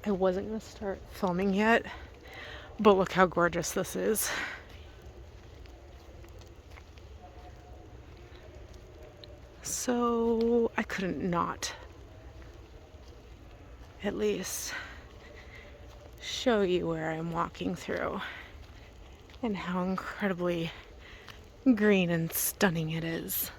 I wasn't going to start filming yet, but look how gorgeous this is. So I couldn't not at least show you where I'm walking through and how incredibly green and stunning it is.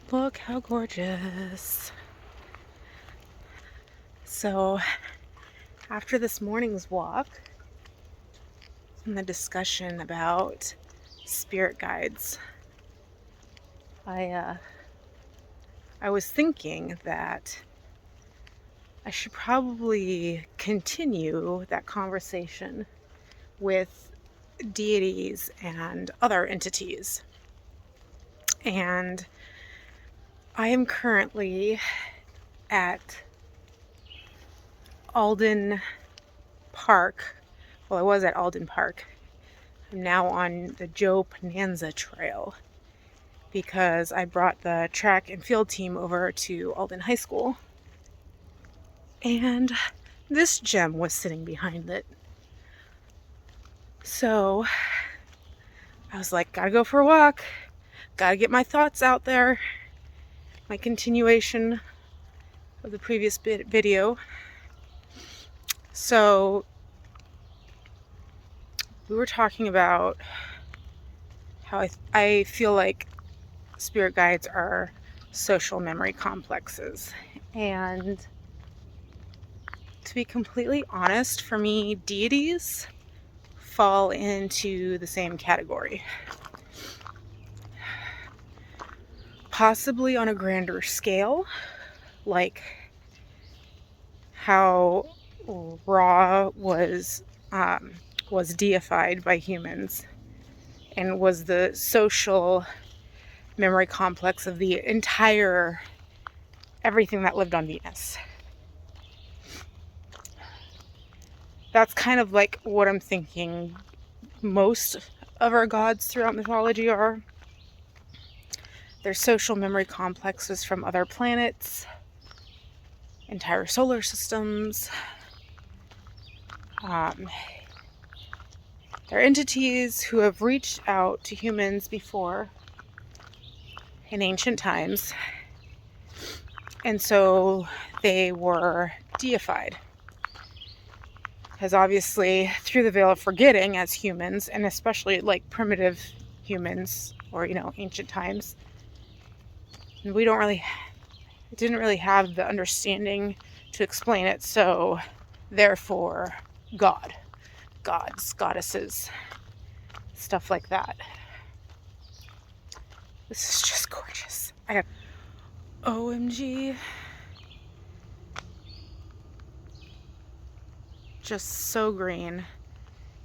Look how gorgeous. So after this morning's walk and the discussion about spirit guides, I was thinking that I should probably continue that conversation with deities and other entities. And I am currently at Alden Park. Well, I was at Alden Park. I'm now on the Joe Bonanza Trail because I brought the track and field team over to Alden High School. And this gem was sitting behind it. So I was like, gotta go for a walk. Gotta get my thoughts out there. My continuation of the previous video. So we were talking about how I feel like spirit guides are social memory complexes. And to be completely honest, for me, deities fall into the same category. Possibly on a grander scale, like how Ra was deified by humans and was the social memory complex of the entire everything that lived on Venus. That's kind of like what I'm thinking most of our gods throughout mythology are. They're social memory complexes from other planets, entire solar systems. They're entities who have reached out to humans before in ancient times, and so they were deified. Because obviously, through the veil of forgetting as humans, and especially like primitive humans or, ancient times, we didn't really have the understanding to explain it, so therefore gods, goddesses, stuff like that. This is just gorgeous. I got OMG. Just so green.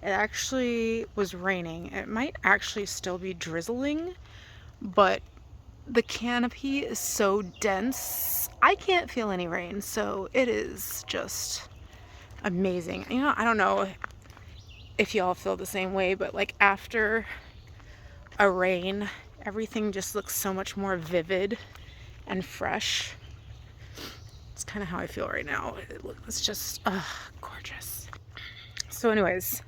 It actually was raining. It might actually still be drizzling, but the canopy is so dense, I can't feel any rain, so it is just amazing. I don't know if y'all feel the same way, but like after a rain, everything just looks so much more vivid and fresh. It's kind of how I feel right now. It's just gorgeous. So anyways,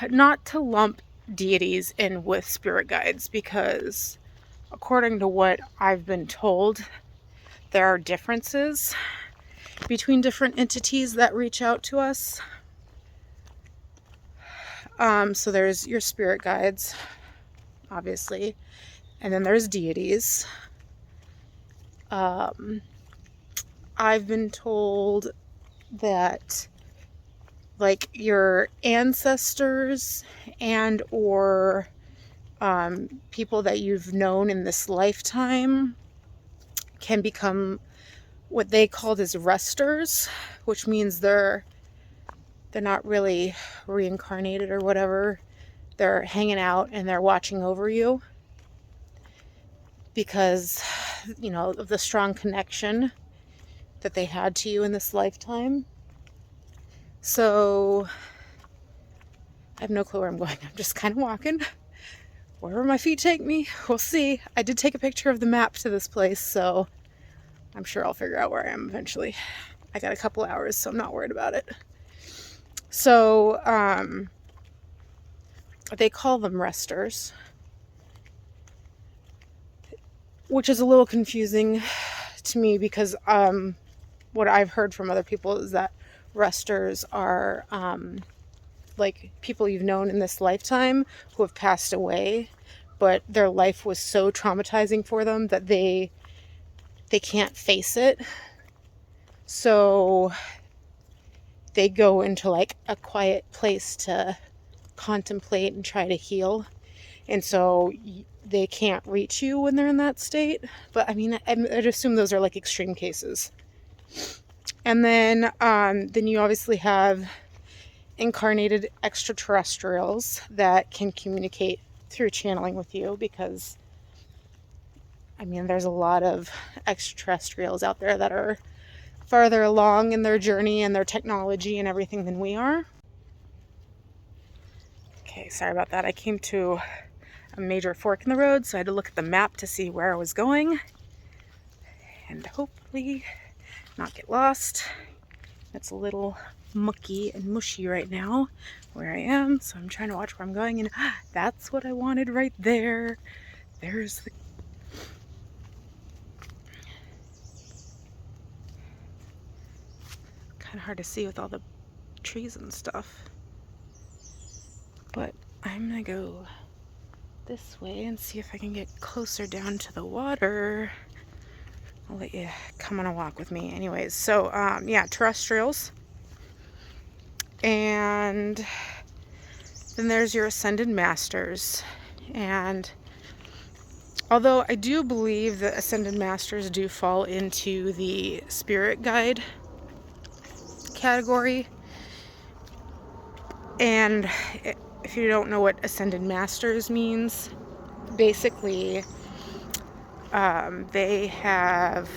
not to lump deities in with spirit guides, because according to what I've been told, there are differences between different entities that reach out to us. So there's your spirit guides, obviously, and then there's deities. I've been told that like your ancestors and or people that you've known in this lifetime can become what they called as resters, which means they're not really reincarnated or whatever. They're hanging out and they're watching over you because, of the strong connection that they had to you in this lifetime. So I have no clue where I'm going. I'm just kind of walking. Wherever my feet take me, we'll see. I did take a picture of the map to this place, so I'm sure I'll figure out where I am eventually. I got a couple hours, so I'm not worried about it. So, they call them resters, which is a little confusing to me because what I've heard from other people is that resters are like people you've known in this lifetime who have passed away, but their life was so traumatizing for them that they can't face it. So they go into like a quiet place to contemplate and try to heal. And so they can't reach you when they're in that state. But I mean, I'd assume those are like extreme cases. And then you obviously have incarnated extraterrestrials that can communicate through channeling with you, because I mean, there's a lot of extraterrestrials out there that are farther along in their journey and their technology and everything than we are. Okay, sorry about that. I came to a major fork in the road, so I had to look at the map to see where I was going and hopefully not get lost. It's a little mucky and mushy right now where I am, so I'm trying to watch where I'm going, and that's what I wanted right there. There's the kind of hard to see with all the trees and stuff, but I'm gonna go this way and see if I can get closer down to the water. I'll let you come on a walk with me. Anyways, so yeah, terrestrials. And then there's your ascended masters. And although I do believe that ascended masters do fall into the spirit guide category, and if you don't know what ascended masters means, basically they have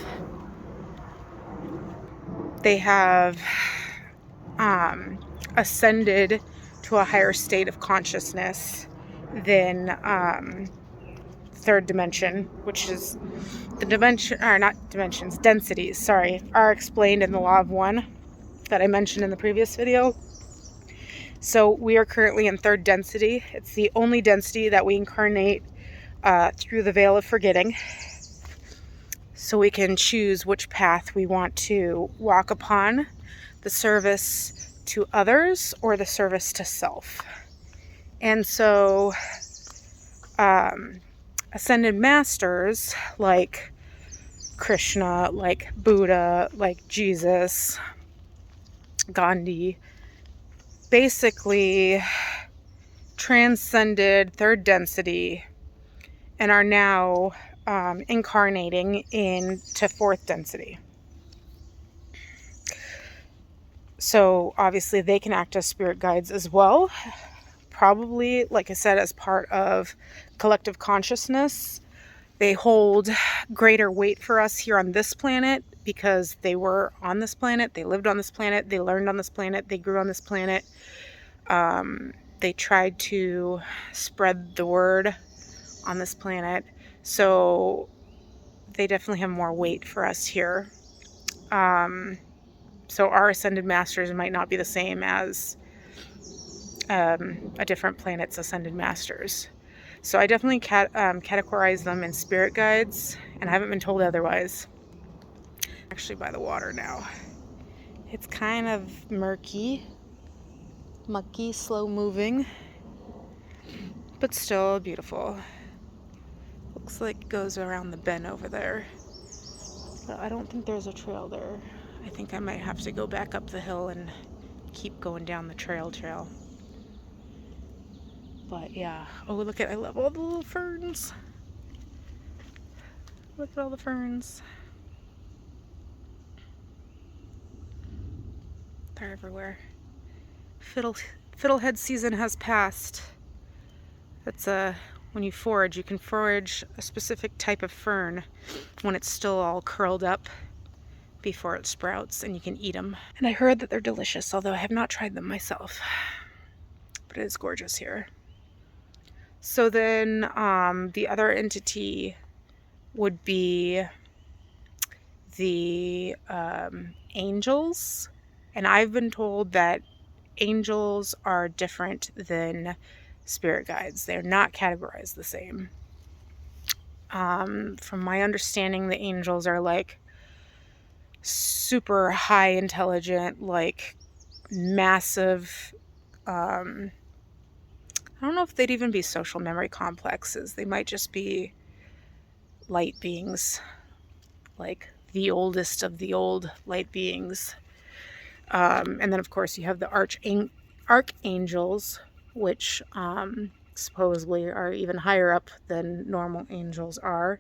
ascended to a higher state of consciousness than third dimension, which is the dimension, or not dimensions, densities, sorry, are explained in the law of one that I mentioned in the previous video. So we are currently in third density. It's the only density that we incarnate through the veil of forgetting. So we can choose which path we want to walk upon, the service to others or the service to self. And so ascended masters like Krishna, like Buddha, like Jesus, Gandhi, basically transcended third density and are now incarnating into fourth density. So obviously they can act as spirit guides as well. Probably, like I said, as part of collective consciousness. They hold greater weight for us here on this planet because they were on this planet, they lived on this planet, they learned on this planet, they grew on this planet. They tried to spread the word on this planet. So they definitely have more weight for us here. So our ascended masters might not be the same as a different planet's ascended masters. So I definitely categorize them in spirit guides, and I haven't been told otherwise. Actually by the water now. It's kind of murky, mucky, slow moving, but still beautiful. Looks like it goes around the bend over there. But I don't think there's a trail there. I think I might have to go back up the hill and keep going down the trail. But yeah, oh look at, I love all the little ferns. Look at all the ferns. They're everywhere. Fiddlehead season has passed. That's when you forage, you can forage a specific type of fern when it's still all curled up before it sprouts, and you can eat them. And I heard that they're delicious, although I have not tried them myself. but it is gorgeous here. So then the other entity would be the angels. And I've been told that angels are different than spirit guides. They're not categorized the same. From my understanding, the angels are like super high intelligent, like massive. I don't know if they'd even be social memory complexes. They might just be light beings, like the oldest of the old light beings. And then, of course, you have the archangels, which supposedly are even higher up than normal angels are.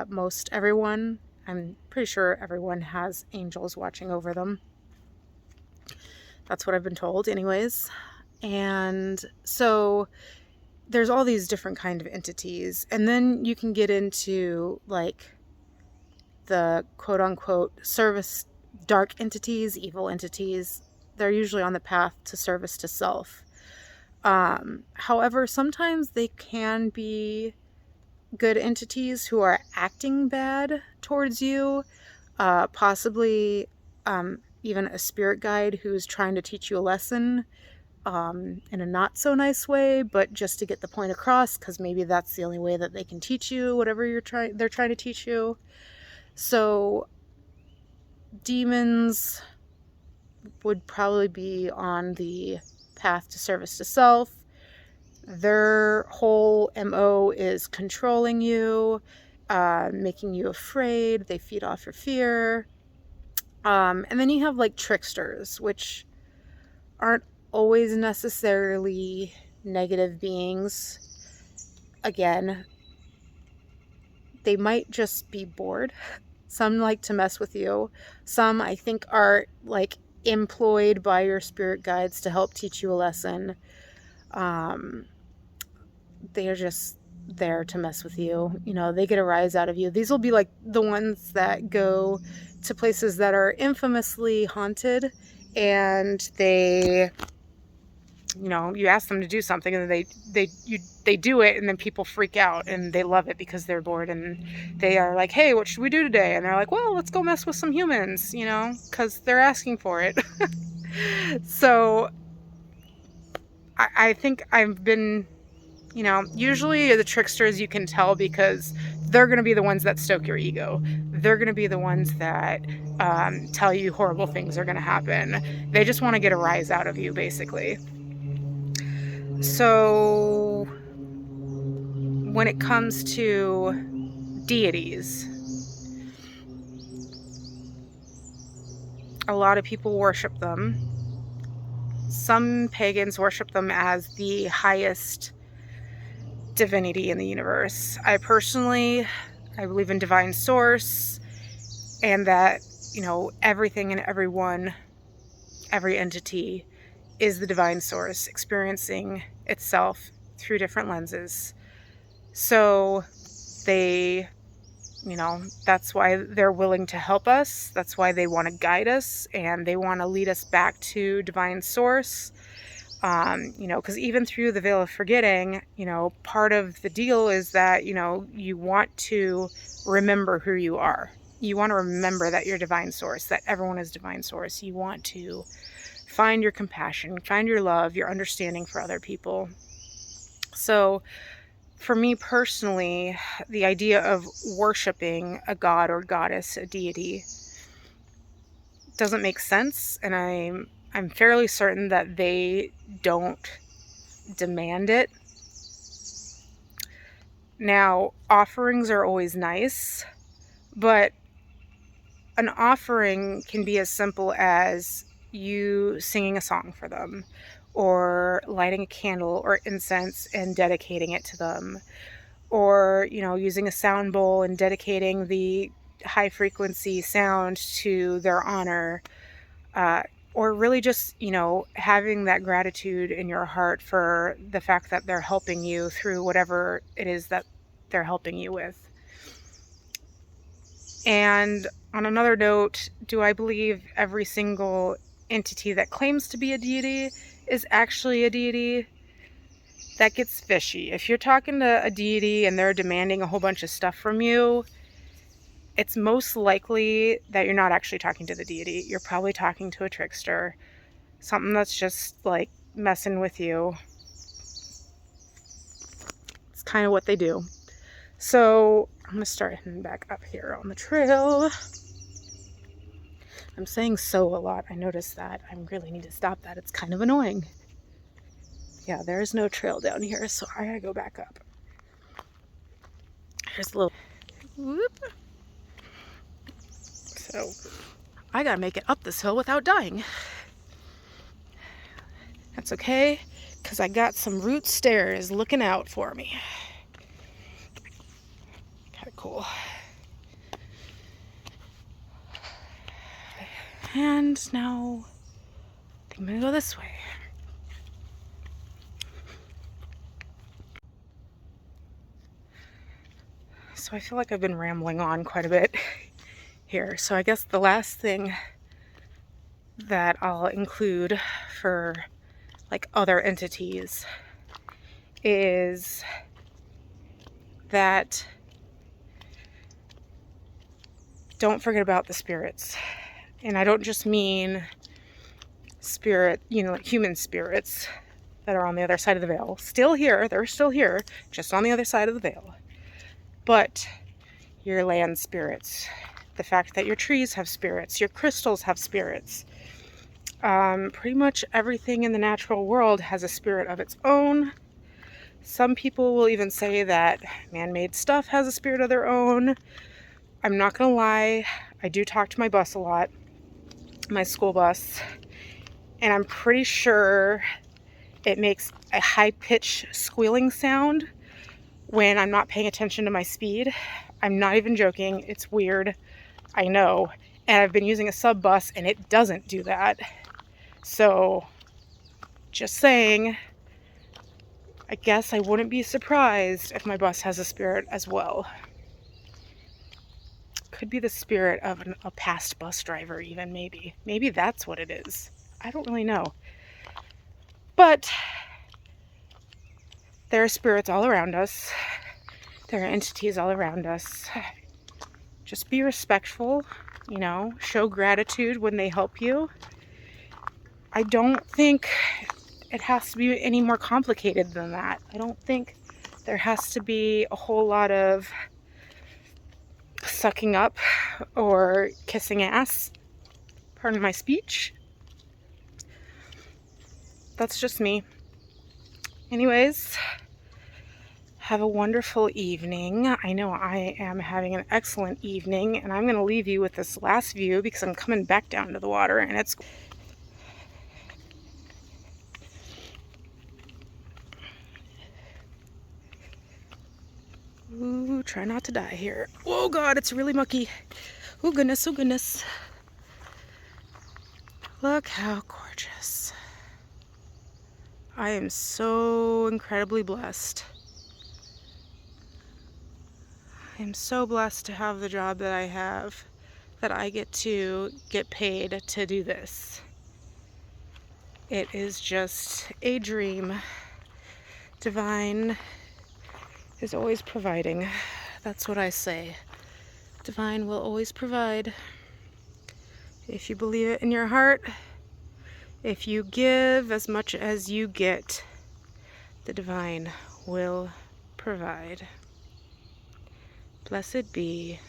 Most everyone, I'm pretty sure everyone has angels watching over them. That's what I've been told, anyways. And so there's all these different kind of entities, and then you can get into like the quote unquote service dark entities, evil entities. They're usually on the path to service to self. However, sometimes they can be good entities who are acting bad towards you, possibly even a spirit guide who's trying to teach you a lesson in a not so nice way, but just to get the point across, because maybe that's the only way that they can teach you whatever they're trying to teach you. So demons would probably be on the path to service to self. Their whole MO is controlling you, making you afraid. They feed off your fear. And then you have like tricksters, which aren't always necessarily negative beings. Again, they might just be bored. Some like to mess with you. Some, I think, are like employed by your spirit guides to help teach you a lesson. They are just there to mess with you. You know, they get a rise out of you. These will be like the ones that go to places that are infamously haunted, and they, you know, you ask them to do something and they do it, and then people freak out and they love it because they're bored, and they are like, hey, what should we do today? And they're like, well, let's go mess with some humans, you know, because they're asking for it. So I think I've been, you know, usually the tricksters you can tell because they're going to be the ones that stoke your ego. They're going to be the ones that tell you horrible things are going to happen. They just want to get a rise out of you, basically. So when it comes to deities, a lot of people worship them. Some pagans worship them as the highest divinity in the universe. I believe in divine source, and that, you know, everything and everyone, every entity is the divine source experiencing itself through different lenses. So they, you know, that's why they're willing to help us. That's why they want to guide us, and they want to lead us back to divine source. You know, because even through the veil of forgetting, you know, part of the deal is that, you know, you want to remember who you are. You want to remember that you're divine source, that everyone is divine source. You want to find your compassion, find your love, your understanding for other people. So for me personally, the idea of worshiping a god or goddess, a deity, doesn't make sense, and I'm fairly certain that they don't demand it. Now, offerings are always nice, but an offering can be as simple as you singing a song for them, or lighting a candle or incense and dedicating it to them, or, you know, using a sound bowl and dedicating the high frequency sound to their honor, or really just, you know, having that gratitude in your heart for the fact that they're helping you through whatever it is that they're helping you with. And on another note, do I believe every single entity that claims to be a deity is actually a deity, that gets fishy. If you're talking to a deity and they're demanding a whole bunch of stuff from you, it's most likely that you're not actually talking to the deity. You're probably talking to a trickster, something that's just like messing with you. It's kind of what they do. So I'm gonna start heading back up here on the trail. I'm saying so a lot. I noticed that. I really need to stop that. It's kind of annoying. Yeah, there is no trail down here, so I gotta go back up. Here's a little whoop. So I gotta make it up this hill without dying. That's okay, because I got some root stairs looking out for me. Kind of cool. And now I think I'm gonna go this way. So I feel like I've been rambling on quite a bit here. So I guess the last thing that I'll include for like other entities is that don't forget about the spirits. And I don't just mean spirit, like human spirits that are on the other side of the veil. Still here, they're still here, just on the other side of the veil. But your land spirits, the fact that your trees have spirits, your crystals have spirits. Pretty much everything in the natural world has a spirit of its own. Some people will even say that man-made stuff has a spirit of their own. I'm not gonna lie, I do talk to my bus a lot, my school bus, and I'm pretty sure it makes a high-pitched squealing sound when I'm not paying attention to my speed. I'm not even joking. It's weird. I know. And I've been using a sub bus and it doesn't do that. So just saying, I guess I wouldn't be surprised if my bus has a spirit as well. Could be the spirit of a past bus driver even, maybe. Maybe that's what it is. I don't really know. But there are spirits all around us. There are entities all around us. Just be respectful, show gratitude when they help you. I don't think it has to be any more complicated than that. I don't think there has to be a whole lot of sucking up or kissing ass. Pardon my speech. That's just me. Anyways, have a wonderful evening. I know I am having an excellent evening, and I'm going to leave you with this last view because I'm coming back down to the water, and it's... Ooh, try not to die here. Oh God, it's really mucky. Oh goodness, oh goodness. Look how gorgeous. I am so incredibly blessed. I am so blessed to have the job that I have, that I get to get paid to do this. It is just a dream. Divine is always providing. That's what I say. Divine will always provide. If you believe it in your heart, if you give as much as you get, the divine will provide. Blessed be